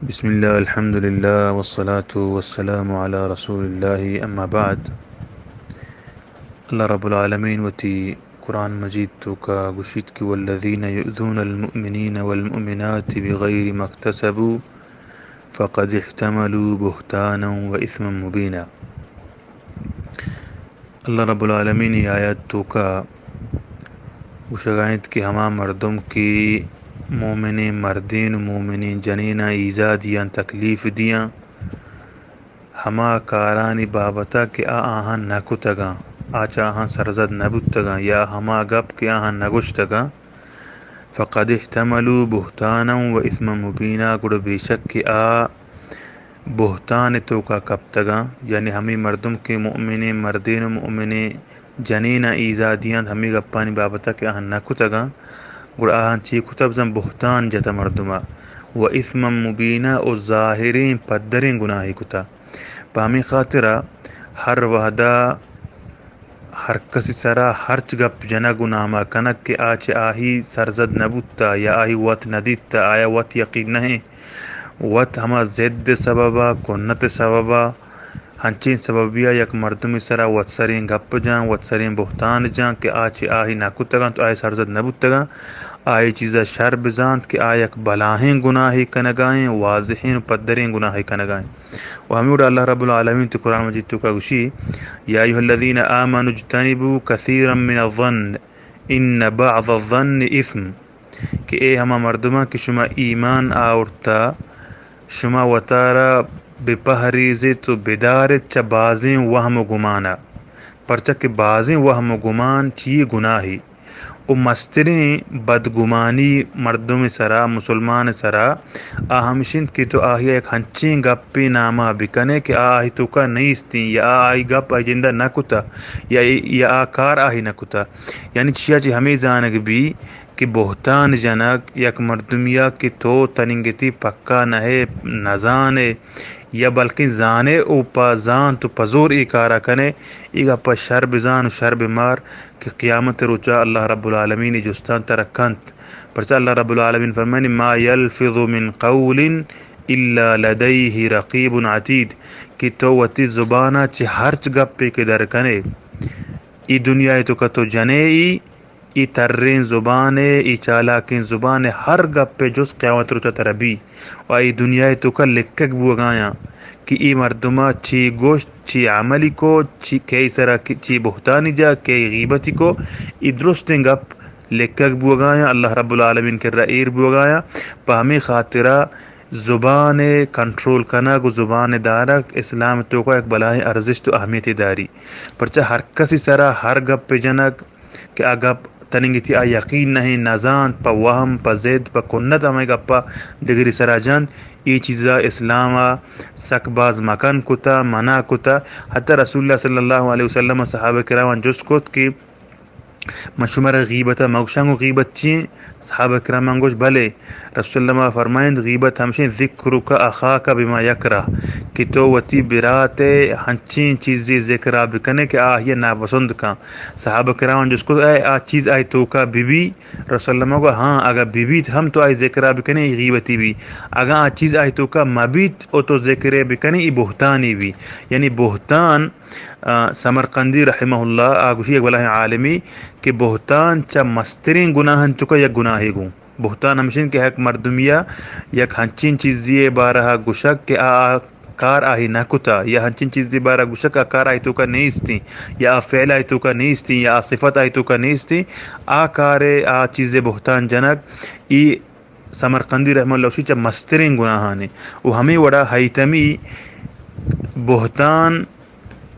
بسم الله الحمد لله والصلاة والسلام على رسول الله أما بعد. الله رب العالمين وتي قرآن مجيد توكا قشيتك والذين يؤذون المؤمنين والمؤمنات بغير ما اكتسبوا فقد احتملوا بهتانا وإثما مبينا. الله رب العالمين آيات توكا وشغائد کی ہما مردم کی مومنین مردین و مومنین جنینا ایزا دیاں تکلیف دیاں ہما کارانی بابتا کہ آہاں نکتگاں آچا آہاں سرزد نبتگاں یا ہما گپ کہ آہاں نگشتگاں فقد احتملوا بہتانا و اسم مبینا گڑ بے شک کہ بہتان تو کا کبتگاں یعنی ہمیں مردم کے مؤمنین مردین و مؤمنین جنینا ایزا دیاں ہمیں گپانی بابتا کہ آہاں نکتگاں گڑ آہاں چی کتب زن بہتان جتا مردما و اسم مبینہ و ظاہرین پدرین گناہی کتا پامی خاطرہ ہر وحدہ ہر کسی سرا ہرچ گپ جنا گناہ ما کنک کہ آچ آہی سرزد نبوتا یا آہی وط ندیتا آیا وط یقین نہیں وط ہما زد سببا کنت سببا ہنچین سببیا یک مردمی سرا وط سرین گپ جان وط سرین بہتان جان کہ آچ آہی نکتگاں تو آہی سرزد نبوتگاں آئی چیزا شر بزانت کہ آیک بلاہیں گناہی کنگائیں واضحین پدرین گناہی کنگائیں و ہمیں اڑا اللہ رب العالمین تو قرآن مجید تو کا گوشی یا ایوہ الذین آمنوا اجتنبوا کثیرا من الظن ان بعض الظن اثم کہ اے ہما مردمہ کہ شما ایمان آورتا شما وطارا بپہریزت و بدارت چا بازیں وہم و گمانا پرچہ کہ بازیں وہم و گمان چی گناہی و مسترین بدگمانی مردم سرا مسلمان سرا آہمشند کی تو آہی ایک ہنچین گپی نامہ بکنے کہ آہی تو کا نیستیں یا آہی گپ جندہ نکتا یا آکار آہی نکتا یعنی چیا چی ہمیں زانگ بھی کہ بہتان جنک یک مردمیا کی تو تننگتی پکا نہے نزانے یا بلکہ زانے او پا زان تو پزور ای کارا کنے ایگا پا شرب زان و شرب مار کہ قیامت روچا اللہ رب العالمین جستان ترکانت پرچا اللہ رب العالمین فرمانی ما یلفظ من قول الا لدیہ رقیب عتید کہ تو وتی زبانہ چی ہرچ گپے کے در کنے ای دنیا تو کا تو جنے ای ترین زبانے ای چالاکین زبانے ہر گپ پہ جس قیامت روچا تربی و ای دنیا تو کا لکک بوگایا کہ ای مردمہ چی گوشت چی عملی کو چی کئی سرا چی بہتانی جا کئی غیبتی کو ای درستیں گپ لکک بوگایا اللہ رب العالمین کے رئیر بوگایا پا ہمیں خاطرہ زبان کنٹرول کنا کو زبان دارک اسلام تو کا ایک بلائیں ارزش تو اہمیت داری پرچہ ہر کسی سرا ہر گپ پہ جنک کہ اگپ تننگتی یقین نہیں نزان پا وہم پا زید پا کنت ہمیں گپا دگری سرا جان ای چیزا اسلاما سک باز مکان کتا منع کتا حتی رسول اللہ صلی اللہ علیہ وسلم صحابہ کرام جس کت کی مشمر غیبتا موشنگ و غیبت چین صحابہ کرام انگوش بلے رسول اللہ فرمائند غیبت ہمشین ذکرک اخاک بما یکرہ کہ تو وتی برات ہنچین چیزی ذکرہ بکنے کہ آہی ناپسند کان صحابہ کرام جس کو آ چیز آئی تو کا بی بی رسول اللہ کو ہاں اگر بی بی ہم تو آئی ذکرہ بکنے غیبتی بھی اگر آ چیز آئی تو کا مبیت او تو ذکرہ بکنے ای بہتانی بھی یعنی بہتان سمرقندی رحمہ اللہ آگوشی ایک بلہ عالمی کہ بہتان چا مسترین گناہن چکا یک گناہی گوں بہتان ہمشین کہ ایک مردمیہ یک ہنچین چیزی بارہا گشک کہ کار آہی نکتا یا ہنچین چیزی بارہ گشک کار آئی تو کا نیستی یا فعل آئی تو کا نیستی یا صفت آئی تو کا نیستی کار چیز بہتان جنک ای سمرقندی رحمہ اللہ چا مسترین گناہانے وہ ہمیں وڑا حیتمی بہتان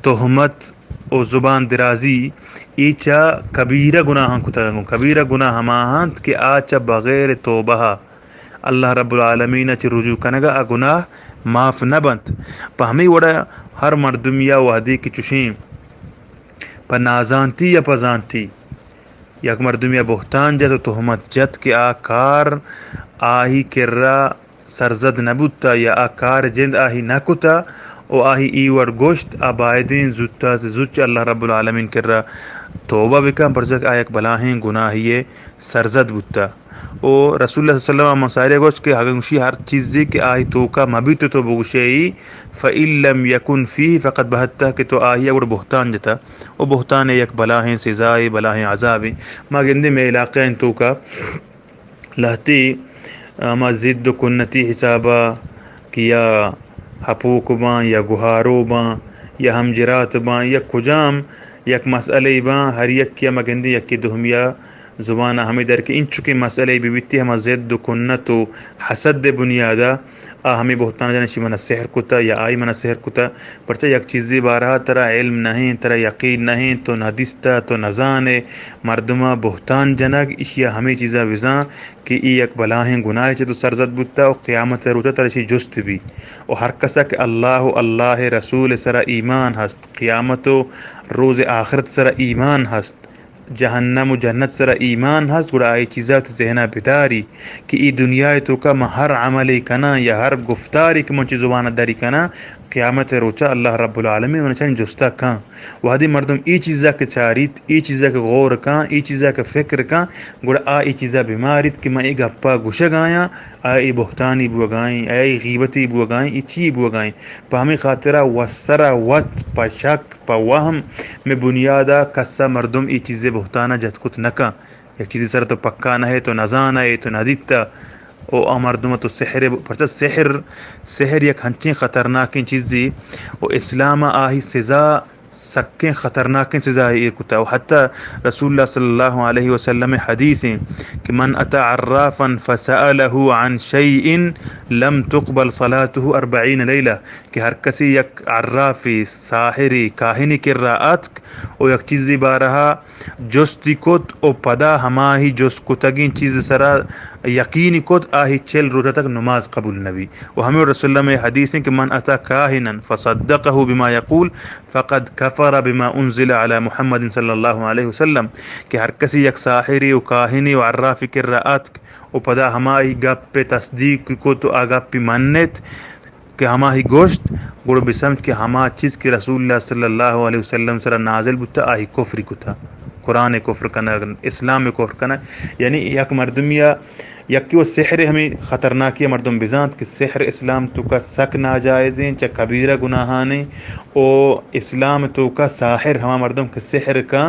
تہمت او زبان درازی ایچا کبیرہ گناہاں کتا گوں کبیرہ گناہ ہماہانت کہ آچا بغیر توبہ اللہ رب العالمین چی رجوع کنگا گناہ معاف نہ بنت پا ہمیں وڑا ہر مردمیہ وحدی کی چشیں پا نازانتی یا پا زانتی یک مردمیہ بہتان جت و تہمت جت کہ کار آہی کرا سرزد نبوتا یا کار جند آہی نکتا او آہی ایور گوشت آبائدین زدتا سے زدچ اللہ رب العالمین کر رہا توبہ بکا برزک آیک بلاہیں گناہی سرزد بتا او رسول اللہ صلی اللہ علیہ وسلم مسائرے گوش کہ ہگنشی ہر چیزی کہ آئی توکا مبیت تو بگشئی فَإِن لَمْ يَكُنْ فِيهِ فقط بہتا کہ تو آئی اگر بہتان جتا او بہتان یک بلاہیں سزائی بلاہیں عذابی ما گندے میں علاقہ توکا لہتی اما زد کنتی حسابا کیا حقوق باں یا گہارو باں یا ہمجرات باں یا کجام یک مسئلے باں ہر یک کیا مگندی یک کی دہمیا زبان ہمیں در کے ان چکے مسئلے بھی بیتی ہم زد کنت و حسد دے بنیادا ہمیں بہتانا جانشی من سحر کتا یا آئی من سحر کتا پرچہ یک چیزی بارہا ترا علم نہیں ترا یقین نہیں تو نہ دستا تو نہ زانے مردمہ بہتان جنگ اشیا ہمیں چیزا وزاں کہ ای یک بلاہیں گناہ چے تو سرزد بتا و قیامت روچا ترشی جست بھی و ہر کسا کہ اللہ رسول سرا ایمان ہست قیامت و روز آخرت سرا ایمان ہست جہنم و جنت سرا ایمان ہست گڑا آئی چیزات ذہنہ بداری کہ ای دنیا تو کا ہر عملی کنا یا ہر گفتاری کہ منچی زبانہ داری کنا قیامت روچا اللہ رب العالمین انہیں چاہیے جستا کان وحدی مردم ای چیزا کے چاریت ای چیزا کے غور کان ای چیزا کے فکر کان گڑا ای چیزا بیماریت کہ میں ای گپا گوشگ آیا ای بہتانی بوگائیں ای غیبتی بوگائیں ای چی بوگائیں پا ہمیں خاطرہ وسرا وط پا شک پا وہم میں بنیادہ کسا مردم ای چیزیں بہتانا جت کت نکا یک چیزی سر تو پکا نہ ہے تو نزانا ہے تو ندیتا او مردم تو سحر پرچہ سحر یک ہنچیں خطرناک چیزی او اسلام آہی سزا سکیں خطرناک سزا ہے کتا حتی رسول اللہ صلی اللہ علیہ وسلم حدیث کہ من اتا عرافا فسأله عن شيء لم تقبل صلاته 40 لیلہ کہ ہر کسی یک عرافی ساحری کاہنی کر رہا او یک چیزی بارہا جستی کت او پدا ہماہی جست کتگین چیز سرا یقینی کت آہی 40 روزہ تک نماز قبول نبی و ہمیں رسول اللہ میں حدیث ہیں کہ من اتا کاہنا فصدقه بما يقول فقد کفر بما انزل على محمد صلی اللہ علیہ وسلم کہ ہر کسی یک ساحری و کاہنی و عرافی کر رہات و پدا ہماہی گپ پہ تصدیق کو تو آگپ پہ منت کہ ہماہی گوشت گوڑ بسمت کہ ہما چیز کی رسول اللہ صلی اللہ علیہ وسلم سر نازل بتا آہی کفری کتا قرآن کفر کنا اسلام کفر کنا یعنی یک مردمیہ یکی وہ سحر ہمیں خطرناکی مردم بزانت کہ سحر اسلام تو کا سک ناجائزیں چا کبیرہ گناہانے او اسلام تو کا ساحر ہما مردم کے سحر کا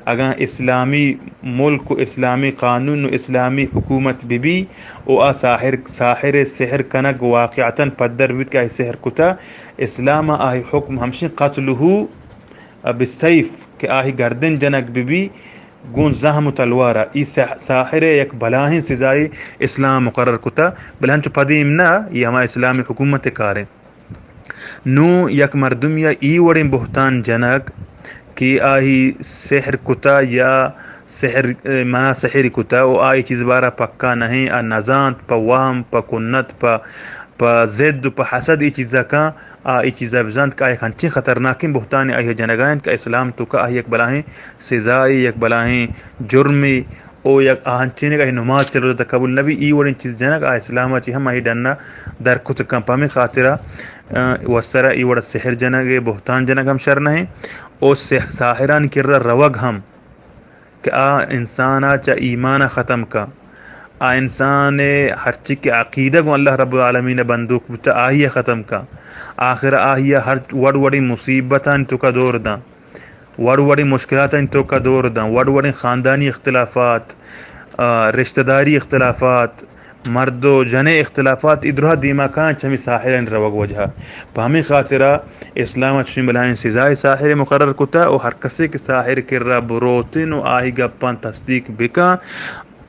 اگاں اسلامی ملک و اسلامی قانون و اسلامی حکومت بھی او ساحر سحر کنگ واقعتاً پدر بیت کا سحر کتا اسلام آہی حکم ہمشن قتلہو بالسیف کہ آہی گردن جنگ بھی گون زہم و تلوارا ای ساحر یک بلاہیں سزائی اسلام مقرر کتا بلہنچو پدیم نا یہ ہما اسلامی حکومت کاریں نو یک مردم یا ای وڑیں بہتان جنگ کہ آہی سحر کتا یا منا سحر کتا او آئی چیز بارا پکا نہیں نزانت پا وہم پا کنت پا زد پا حسد ای چیزا کا ای چیزا بزانت کا ایک ہنچی خطرناکیں بہتان آئی جنگائن کا اسلام تو کا آئی یک بلاہیں سزائی یک بلاہیں جرمی او یک ہنچی کا نماز چل رہا قبول نبی ای وڑین چیز جنگ اسلام چی ہم آئی ڈننا در کت کمپا میں خاطرہ وسرا ای وڑا سحر جنگ بہتان جنگ ہم شر نہیں او ساحران کر رہا روگ ہم کہ انسانا چا ایمان ختم کا انسان ہر چیز کے عقیدہ کو اللہ رب العالمین بندوق بتا آہیہ ختم کا آخر آہیہ ہر وڑی مصیبتاں تو کا دور داں وڑی مشکلاتاں تو کا دور داں وڑی خاندانی اختلافات رشتہ داری اختلافات مرد و جنے اختلافات ادھرہ دیما کان چمی ساحرین روگ وجہ پا ہمیں خاطرہ اسلام چنین بلائیں سزائے ساحر مقرر کتا او ہر کسی کے ساحر کر رہا بروتن و آہی گپان تصدیق بکا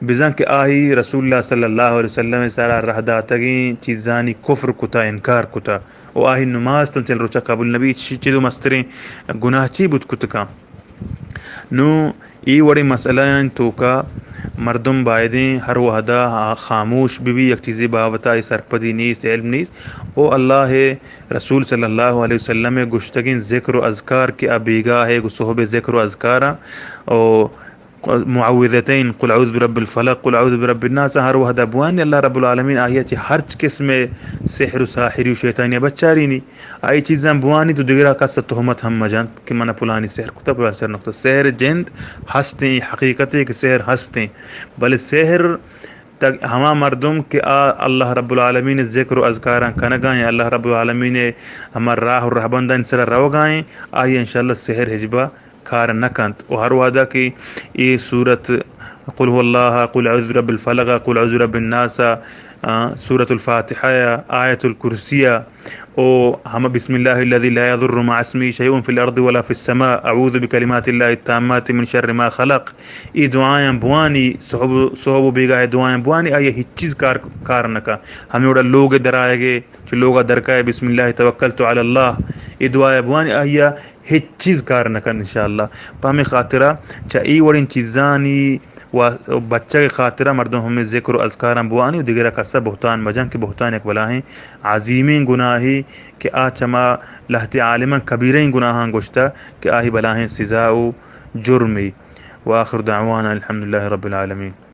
بزن کہ آہی رسول اللہ صلی اللہ علیہ وسلم سارا رہ داتگیں چیزانی کفر کتا انکار کتا او آہی نماز تن چل روچا قبول نبی چیزو مسترین گناہ چی بود کتا نو ای وڑی مسئلہ تو کا مردم بائدیں ہر وحدہ خاموش بھی یک چیزی بابتا سرپدی نیست علم نیست او اللہ رسول صلی اللہ علیہ وسلم گشتگین ذکر و اذکار کے ابیگاہ ہے صحب ذکر و اذکارہ او معوذتین قل اعوذ برب الفلق قل اعوذ برب الناس ہر وحدہ بوانی اللہ رب العالمین آیا چی ہر قسم سحر و ساحری و شیطانی بچاری نی آئی چیزاں بوانی تو دیگرہ کسا تہمت ہم مجان کہ منہ پلانی سحر کتا پلانی سحر نکتا سحر جند ہستیں حقیقت ہے کہ سحر ہستیں بلے سحر ہما مردم کہ اللہ رب العالمین ذکر و اذکاراں کنگائیں اللہ رب العالمین ہمار راہ و رہبندہ سر روگائیں آئی انشاءاللہ سحر حجبہ کار نکنت و ہر وعدہ کی یہ صورت قل هو اللہ قل اعوذ برب الفلق قل اعوذ برب الناس سورة الفاتحہ آیت الکرسیہ او ہم بسم اللہ الذي لا يضر مع اسمه شيء في الارض ولا في السماء اعوذ بكلمات الله التامات من شر ما خلق ای دعائیں بوانی صحب بیگاہ دعائیں بوانی آئی ہیچ چیز کار نکا ہمیں اڑا لوگ درائے گے کہ لوگا درکائے بسم اللہ توکلت علی اللہ ای دعائیں بوانی آئی ہیچ چیز کار نکا انشاءاللہ پا ہمیں خاطرہ چا ای وڑین چیزانی و بچہ کے خاطرہ مردوں ہمیں ذکر و اذکاراں بوانی و دیگرہ کسا بہتان مجان کہ بہتان ایک بلاہیں عظیمین گناہی کہ چما لہت عالمان کبیرین گناہاں گوشتا کہ آہی بلاہیں سزا و جرمی وآخر دعوانا الحمدللہ رب العالمین.